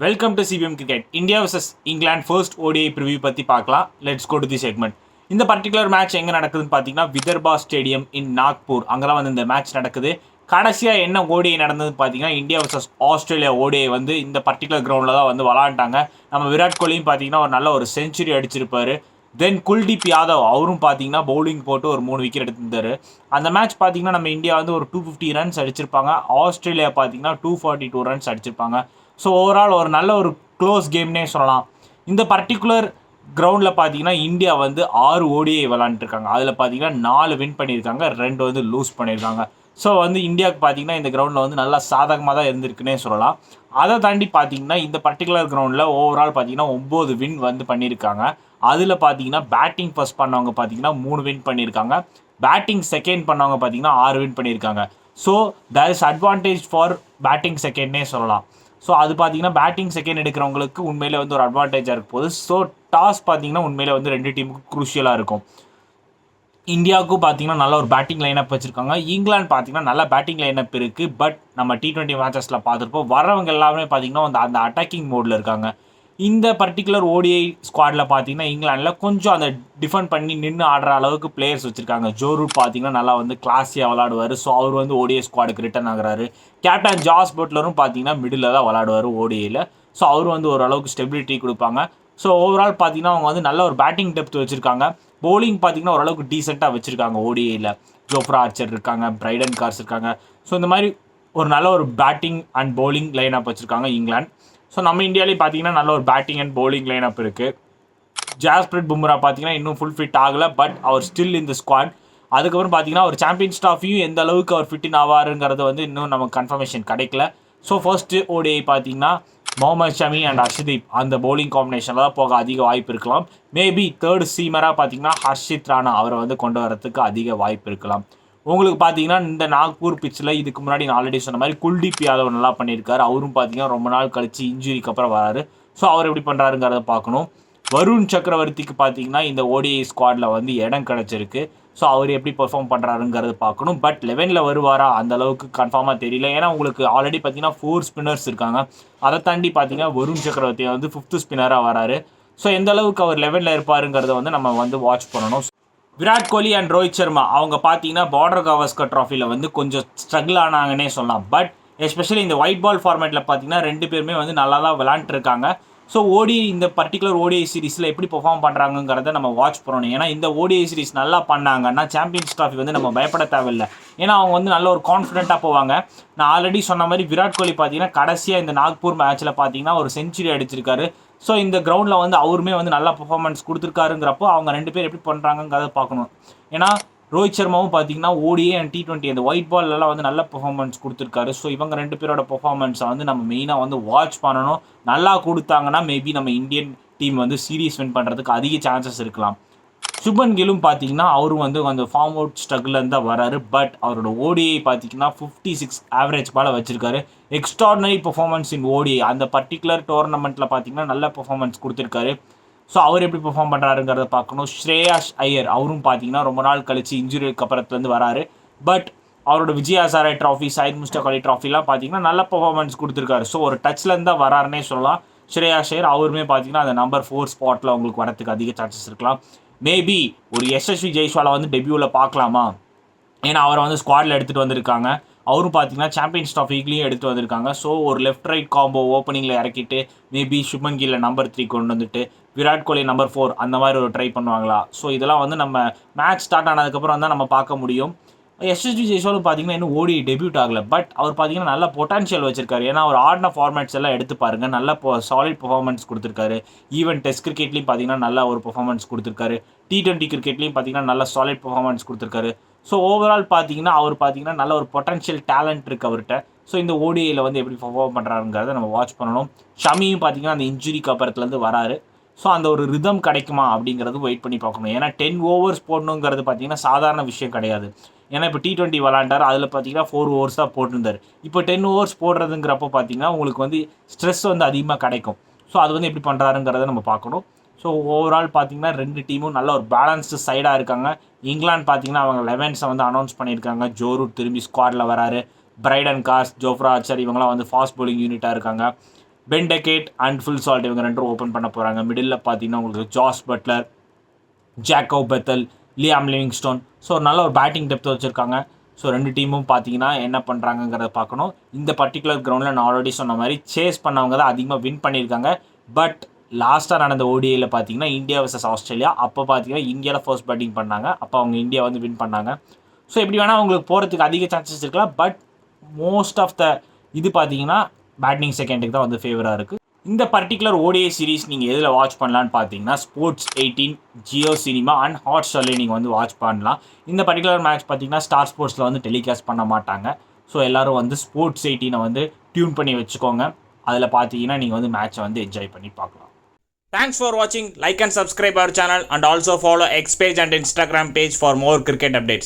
Welcome to CPM cricket. India versus England first ODI preview பற்றி பார்க்கலாம். Let's go to the segment. இந்த particular match எங்கே நடக்குதுன்னு பார்த்தீங்கன்னா விதர்பா ஸ்டேடியம் இன் நாக்பூர். அங்கே தான் வந்து இந்த மேட்ச் நடக்குது. கடைசியாக என்ன ஓடிஐ நடந்ததுன்னு பார்த்தீங்கன்னா இந்தியா வர்சஸ் ஆஸ்திரேலியா ஓடிஐ வந்து இந்த பர்டிகுலர் கிரவுண்டில் தான் வந்து விளாண்டாங்க. நம்ம விராட் கோலியும் பார்த்தீங்கன்னா ஒரு நல்ல ஒரு செஞ்சுரி அடிச்சிருப்பாரு. தென் குல்தீப் யாதவ் அவரும் பார்த்தீங்கன்னா பவுலிங் போட்டு ஒரு 3 விக்கெட் எடுத்திருந்தாரு. அந்த மேட்ச் பார்த்தீங்கன்னா நம்ம இந்தியா வந்து ஒரு 250 ரன்ஸ் அடிச்சிருப்பாங்க. ஆஸ்திரேலியா பார்த்தீங்கன்னா 242 ரன்ஸ் அடிச்சிருப்பாங்க. ஸோ ஓவரால் ஒரு நல்ல ஒரு க்ளோஸ் கேம்னே சொல்லலாம். இந்த பர்டிகுலர் கிரவுண்டில் பார்த்தீங்கன்னா இந்தியா வந்து 6 ஓடிஐ விளாண்டுருக்காங்க. அதில் பார்த்தீங்கன்னா 4 வின் பண்ணியிருக்காங்க, 2 வந்து லூஸ் பண்ணியிருக்காங்க. ஸோ வந்து இந்தியாவுக்கு பார்த்தீங்கன்னா இந்த கிரவுண்டில் வந்து நல்லா சாதகமாக தான் இருந்திருக்குன்னே சொல்லலாம். அதை தாண்டி பார்த்தீங்கன்னா இந்த பர்டிகுலர் கிரவுண்டில் ஓவரால் பார்த்தீங்கன்னா 9 வின் வந்து பண்ணியிருக்காங்க. அதில் பார்த்தீங்கன்னா பேட்டிங் ஃபர்ஸ்ட் பண்ணவங்க பார்த்தீங்கன்னா 3 வின் பண்ணியிருக்காங்க. பேட்டிங் செகண்ட் பண்ணவங்க பார்த்தீங்கன்னா 6 வின் பண்ணியிருக்காங்க. So there is advantage for batting செகண்ட்னே சொல்லலாம். ஸோ அது பார்த்தீங்கன்னா பேட்டிங் செகண்ட் எடுக்கிறவங்களுக்கு உண்மையிலே வந்து ஒரு அட்வான்டேஜாக இருக்க போகுது. ஸோ டாஸ் பார்த்தீங்கன்னா உண்மையிலே வந்து 2 டீமுக்கு குரூஷியலாக இருக்கும். இந்தியாவுக்கும் பார்த்தீங்கன்னா நல்ல ஒரு பேட்டிங் லைனப் வச்சுருக்காங்க. இங்கிலாந்து பார்த்தீங்கன்னா நல்ல பேட்டிங் லைனப் இருக்குது. பட் நம்ம T20 மேட்சஸில் பார்த்துருப்போம், வரவங்க எல்லாமே பார்த்தீங்கன்னா அந்த அட்டாக்கிங் மோடில் இருக்காங்க. இந்த பர்டிகுலர் ஓடிஐ ஸ்குவாடில் பார்த்தீங்கன்னா இங்கிலாண்டில் கொஞ்சம் அந்த டிஃபெண்ட் பண்ணி நின்று ஆடுற அளவுக்கு பிளேயர்ஸ் வச்சுருக்காங்க. ஜோ ரூட் பார்த்தீங்கன்னா நல்லா வந்து கிளாஸியாக விளாடுவார். ஸோ அவர் வந்து ஓடிஐ ஸ்குவாடுக்கு ரிட்டர்ன் ஆகிறாரு. கேப்டன் ஜாஸ் பட்லரும் பார்த்தீங்கன்னா மிடில் தான் விளாடுவார் ஓடிஐயில். ஸோ அவர் வந்து ஓரளவுக்கு ஸ்டெபிலிட்டி கொடுப்பாங்க. ஸோ ஓவரால் பார்த்தீங்கன்னா அவங்க வந்து நல்ல ஒரு பேட்டிங் டெப்த் வச்சுருக்காங்க. போலிங் பார்த்தீங்கன்னா ஓரளவுக்கு டீசெண்டாக வச்சுருக்காங்க. ஓடிஐயில் ஜோஃப்ரா ஆர்ச்சர் இருக்காங்க, பிரைடன் கார்ஸ் இருக்காங்க. ஸோ இந்த மாதிரி ஒரு நல்ல ஒரு batting and bowling line up வச்சுருக்காங்க இங்கிலாந்து. ஸோ நம்ம இந்தியாவிலேயே பார்த்தீங்கன்னா நல்ல ஒரு batting and bowling line up இருக்குது. ஜாஸ்பிரிட் பும்ரா பார்த்தீங்கன்னா இன்னும் ஃபுல் ஃபிட் ஆகலை, பட் அவர் ஸ்டில் இந்த ஸ்குவாட். அதுக்கப்புறம் பார்த்தீங்கன்னா ஒரு சாம்பியன்ஸ் ட்ராஃபியும் எந்த அளவுக்கு அவர் ஃபிட்டின் ஆவாருங்கிறது வந்து இன்னும் நமக்கு கன்ஃபர்மேஷன் கிடைக்கல. ஸோ ஃபர்ஸ்ட்டு ஓடிஐ பார்த்தீங்கன்னா முகமது ஷமி அண்ட் அர்ஷதீப் அந்த பவுலிங் காம்பினேஷனில் தான் போக அதிக வாய்ப்பு இருக்கலாம். மேபி தேர்ட் சீமராக பார்த்தீங்கன்னா ஹர்ஷித் ராணா அவரை வந்து கொண்டு வரதுக்கு அதிக வாய்ப்பு இருக்கலாம். உங்களுக்கு பார்த்தீங்கன்னா இந்த நாக்பூர் பிச்சில் இதுக்கு முன்னாடி நான் ஆல்ரெடி சொன்ன மாதிரி குல்தீப் யாதவ் நல்லா பண்ணியிருக்காரு. அவரும் பார்த்தீங்கன்னா ரொம்ப நாள் கழிச்சு இன்ஜுரிக்கு அப்புறம் வராரு. ஸோ அவர் எப்படி பண்ணுறாருங்கிறத பார்க்கணும். வருண் சக்கரவர்த்திக்கு பார்த்தீங்கன்னா இந்த ஓடிஐ ஸ்குவாடில் வந்து இடம் கிடச்சிருக்கு. ஸோ அவர் எப்படி பெர்ஃபார்ம் பண்ணுறாருங்கிறது பார்க்கணும். பட் 11ல் வருவாரா அந்த அளவுக்கு கன்ஃபார்மாக தெரியல. ஏன்னா உங்களுக்கு ஆல்ரெடி பார்த்தீங்கன்னா 4 ஸ்பின்னர்ஸ் இருக்காங்க. அதை தாண்டி பார்த்தீங்கன்னா வருண் சக்கரவர்த்தி வந்து 5th ஸ்பின்னராக வராரு. ஸோ எந்த அளவுக்கு அவர் 11ல் இருப்பாருங்கிறத வந்து நம்ம வந்து வாட்ச் பண்ணணும். விராட் கோலி அண்ட் ரோஹித் சர்மா அவங்க பார்த்தீங்கன்னா பார்டர் கவாஸ்கர் ட்ராஃபியில் வந்து கொஞ்சம் ஸ்ட்ரகிள் ஆனாங்கன்னே சொல்லலாம். பட் எஸ்பெஷலி இந்த ஒயிட் பால் ஃபார்மேட்டில் பார்த்தீங்கன்னா 2 பேருமே வந்து நல்லா தான் விளாண்டுருக்காங்க. ஸோ இந்த பர்டிகுலர் ஓடிஐ சீரிஸில் எப்படி பெர்ஃபார்ம் பண்ணுறாங்கிறத நம்ம வாட்ச் பண்ணணும். ஏன்னா இந்த ஓடிஐ சீரிஸ் நல்லா பண்ணாங்கன்னா சாம்பியன்ஸ் ட்ராஃபி வந்து நம்ம பயப்பட தேவையில்லை. ஏன்னா அவங்க வந்து நல்ல ஒரு கான்ஃபிடென்ட்டாக போவாங்க. நான் ஆல்ரெடி சொன்ன மாதிரி விராட் கோலி பார்த்தீங்கன்னா கடைசியாக இந்த நாக்பூர் மேட்ச்சில் பார்த்தீங்கன்னா ஒரு செஞ்சுரி அடிச்சிருக்காரு. ஸோ இந்த கிரவுண்டில் வந்து அவருமே வந்து நல்லா பர்ஃபார்மன்ஸ் கொடுத்துருக்காருங்கிறப்போ அவங்க 2 பேர் எப்படி பண்ணுறாங்கிறத பார்க்கணும். ஏன்னா ரோஹித் சர்மாவும் பார்த்தீங்கன்னா ஓடிஐ அண்ட் T20 அந்த ஒயிட் பால்லாம் வந்து நல்ல பெர்ஃபார்மன்ஸ் கொடுத்துருக்காரு. ஸோ இவங்க 2 பேரோட பெர்ஃபார்மன்ஸை வந்து நம்ம மெயினாக வந்து வாட்ச் பண்ணணும். நல்லா கொடுத்தாங்கன்னா மேபி நம்ம இந்தியன் டீம் வந்து சீரீஸ் வின் பண்ணுறதுக்கு அதிக சான்சஸ் இருக்கலாம். சுபன் கிலும் பார்த்தீங்கன்னா அவரும் வந்து அந்த ஃபார்ம் அவுட் ஸ்ட்ரகிள்லேருந்து தான் வராரு. பட் அவரோட ஓடிஐ பார்த்தீங்கன்னா 56 ஆவரேஜ் பால வச்சிருக்காரு. எக்ஸ்ட்ராடினரி பெர்ஃபார்மன்ஸ் இன் ஓடிஐ அந்த பர்டிகுலர் டோர்னமெண்ட்டில் பார்த்தீங்கன்னா நல்ல பெர்ஃபார்மன்ஸ் கொடுத்துருக்காரு. ஸோ அவர் எப்படி பெர்ஃபார்ம் பண்ணுறாருங்கிறத பார்க்கணும். ஸ்ரேயாஸ் ஐயர் அவரும் பார்த்தீங்கன்னா ரொம்ப நாள் கழிச்சு இன்ஜுரிக்கு அப்புறத்துலேருந்து வராரு. பட் அவரோட விஜய் ஹசாரே ட்ராஃபி, சையத் முஸ்டாக் அலி ட்ராஃபிலாம் பார்த்தீங்கன்னா நல்ல பெர்ஃபார்மன்ஸ் கொடுத்துருக்காரு. ஸோ ஒரு டச்லேருந்து தான் வராருன்னே சொல்லலாம். ஸ்ரேயாஸ் ஐயர் அவருமே பார்த்தீங்கன்னா அந்த நம்பர் 4 ஸ்பாட்டில் உங்களுக்கு வரத்துக்கு அதிக சான்சஸ் இருக்கலாம். மேபி ஒரு எஸ்எஸ்வி ஜெய்ஸ்வாலை வந்து டெபியூவில் பார்க்கலாமா? ஏன்னா அவரை வந்து ஸ்குவாடில் எடுத்துகிட்டு வந்திருக்காங்க. அவரும் பார்த்தீங்கன்னா சாம்பியன்ஸ் ட்ராஃபிக்லேயும் எடுத்துகிட்டு வந்திருக்காங்க. ஸோ ஒரு லெஃப்ட் ரைட் காம்போ ஓப்பனிங்கில் இறக்கிட்டு மேபி சுப்மன் கில்லை நம்பர் 3 கொண்டு வந்துட்டு விராட் கோலி நம்பர் 4 அந்த மாதிரி ஒரு ட்ரை பண்ணுவாங்களா? ஸோ இதெல்லாம் வந்து நம்ம மேட்ச் ஸ்டார்ட் ஆனதுக்கப்புறம் தான் நம்ம பார்க்க முடியும். எஸ்எஸ்வி ஜெய்ஸ்வாலும் பார்த்தீங்கன்னா இன்னும் ஓடி டெபியூட் ஆகலை. பட் அவர் பார்த்தீங்கன்னா நல்ல பொட்டான்ஷியல் வச்சிருக்காரு. ஏன்னா அவர் ஆடின ஃபார்மேட்ஸ் எல்லாம் எடுத்து பாருங்கள், நல்ல சாலிட் பெர்ஃபார்மன்ஸ் கொடுத்துருக்காரு. ஈவன் டெஸ்ட் கிரிக்கெட்லையும் பார்த்தீங்கன்னா நல்ல ஒரு பெர்ஃபார்மன்ஸ் கொடுத்துருக்காரு. T20 கிரிக்கெட்லையும் பார்த்தீங்கன்னா நல்ல சாலிட் பெர்ஃபார்மன்ஸ் கொடுத்துருக்காரு. ஸோ ஓவரால் பார்த்தீங்கன்னா அவர் பார்த்தீங்கன்னா நல்ல ஒரு பொட்டன்ஷியல் டேலண்ட் இருக்குது அவர்கிட்ட. ஸோ இந்த ஓடிஐயில் வந்து எப்படி பெர்ஃபார்ம் பண்ணுறாருங்கிறத நம்ம வாட்ச் பண்ணணும். ஷமியும் பார்த்தீங்கன்னா அந்த இன்ஜுரிக்கு அப்புறத்துலேருந்து வராரு. ஸோ அந்த ஒரு ரிதம் கிடைக்குமா அப்படிங்கிறது வெயிட் பண்ணி பார்க்கணும். ஏன்னா 10 ஓவர்ஸ் போடணுங்கிறது பார்த்தீங்கன்னா சாதாரண விஷயம் கிடையாது. ஏன்னா இப்போ T20 விளாண்டார், அதில் பார்த்தீங்கன்னா 4 ஓவர்ஸ் தான் போட்டிருந்தார். இப்போ 10 ஓவர்ஸ் போடுறதுங்கிறப்போ பார்த்தீங்கன்னா உங்களுக்கு வந்து ஸ்ட்ரெஸ் வந்து அதிகமாக கிடைக்கும். ஸோ அது வந்து எப்படி பண்ணுறாருங்கிறத நம்ம பார்க்கணும். ஸோ ஓவரால் பார்த்தீங்கன்னா 2 டீமும் நல்ல ஒரு பேலன்ஸ்டு சைடாக இருக்காங்க. இங்கிலாந்து பார்த்தீங்கன்னா அவங்க 11ஸை வந்து அனௌன்ஸ் பண்ணியிருக்காங்க. ஜோ ரூட் திரும்பி ஸ்குவாடில் வராரு. பிரைடன் கார்ஸ், ஜோஃப்ரா ஆர்ச்சர் இவங்களாம் வந்து ஃபாஸ்ட் பவுலிங் யூனிட்டாக இருக்காங்க. Ben Duckett and Phil Salt இவங்க 2 ஓப்பன் பண்ண போகிறாங்க. மிடில் பார்த்தீங்கன்னா உங்களுக்கு Jos Buttler, Jacob Bethell, Liam Livingstone. So நல்ல ஒரு பேட்டிங் டெப்த் வச்சுருக்காங்க. ஸோ 2 டீமும் பார்த்தீங்கன்னா என்ன பண்ணுறாங்கங்கிறத பார்க்கணும். இந்த பர்டிகுலர் கிரவுண்டில் நான் ஆல்ரெடி சொன்ன மாதிரி சேஸ் பண்ணவங்க தான் அதிகமாக வின் பண்ணியிருக்காங்க. பட் லாஸ்ட்டாக நடந்த ஓடிஐயில் பார்த்தீங்கன்னா இந்தியா வர்சஸ் ஆஸ்திரேலியா, அப்போ பார்த்தீங்கன்னா இந்தியாவில் ஃபர்ஸ்ட் பேட்டிங் பண்ணாங்க. அப்போ அவங்க இந்தியா வந்து வின் பண்ணாங்க. ஸோ எப்படி வேணால் அவங்களுக்கு போகிறதுக்கு அதிக சான்சஸ் இருக்கலாம். பட் மோஸ்ட் ஆஃப் த இது பார்த்தீங்கன்னா பேட்டிங் செகண்டுக்கு தான் வந்து ஃபேவராக இருக்குது. இந்த பர்டிகுலர் ஓடிஐ சீரிஸ் நீங்கள் எதில் வாட்ச் பண்ணலான்னு பார்த்தீங்கன்னா ஸ்போர்ட்ஸ் 18, ஜியோ சினிமா அண்ட் ஹாட்ஸ்டார்லேயே நீங்கள் வந்து வாட்ச் பண்ணலாம். இந்த பர்டிகுலர் மேட்ச் பார்த்தீங்கன்னா ஸ்டார் ஸ்போர்ட்ஸில் வந்து டெலிகாஸ்ட் பண்ண மாட்டாங்க. ஸோ எல்லோரும் வந்து ஸ்போர்ட்ஸ் 18 வந்து டியூன் பண்ணி வச்சுக்கோங்க. அதில் பார்த்தீங்கன்னா நீங்கள் வந்து மேட்சை வந்து என்ஜாய் பண்ணி பார்க்கலாம். Thanks for watching. Like and subscribe our channel and also follow X page and Instagram page for more cricket updates.